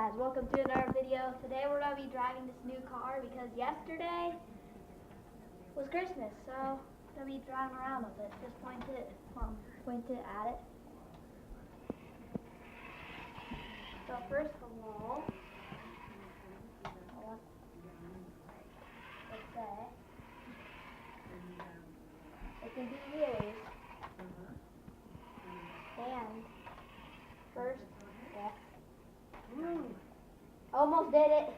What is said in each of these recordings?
guys, welcome to another video. Today we're going to be driving this new car because yesterday was Christmas, so I'm going to be driving around with it. Just point it at it. So first of all, let's say, it can do wheelies. And first, almost did it.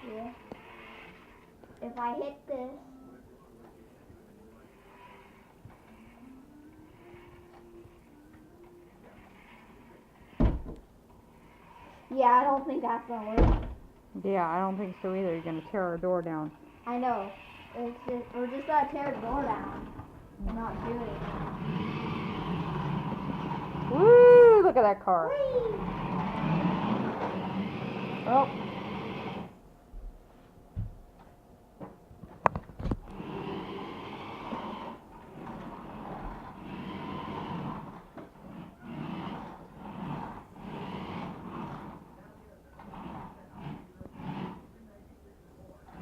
Yeah. If I hit this, yeah, I don't think that's gonna work. Yeah, I don't think so either. You're gonna tear our door down. I know. We're just gonna tear the door down. We're not doing it. Woo! Look at that car. Whee! Oh.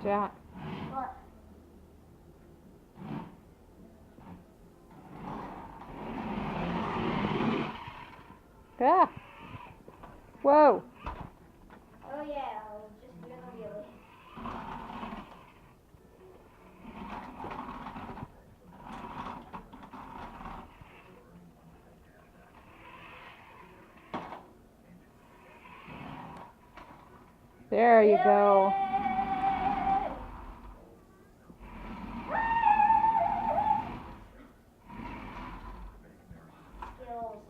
Jack. What? Yeah. Whoa. Oh yeah, I was just doing a wheelie. There you go. Skills.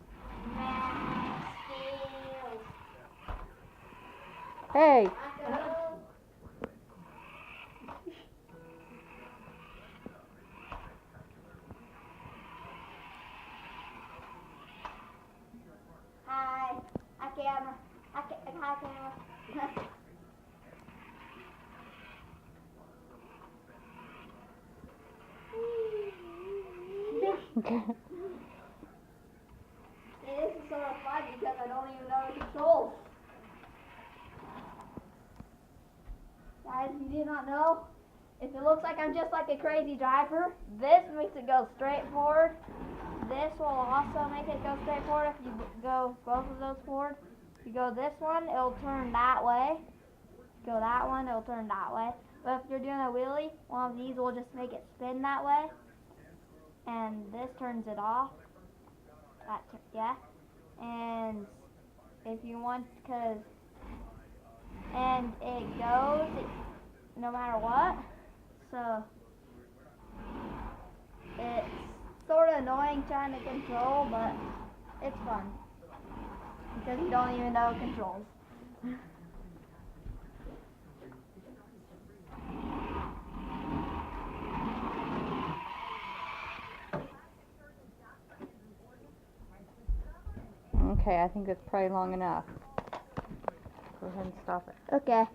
Math skills. Hey. Hi. Hi, camera. Hi, camera. Okay. This is so much fun because I don't even know the controls. Guys, you do not know? If it looks like I'm just like a crazy driver, this makes it go straight forward. This will also make it go straight forward if you go both of those forward. If you go this one, it'll turn that way. Go that one, it'll turn that way. But if you're doing a wheelie, one of these will just make it spin that way. And this turns it off. Yeah. And if you want, and it goes no matter what. So it's sort of annoying trying to control, but it's fun because you don't even know controls. Okay, I think that's probably long enough. Go ahead and stop it. Okay.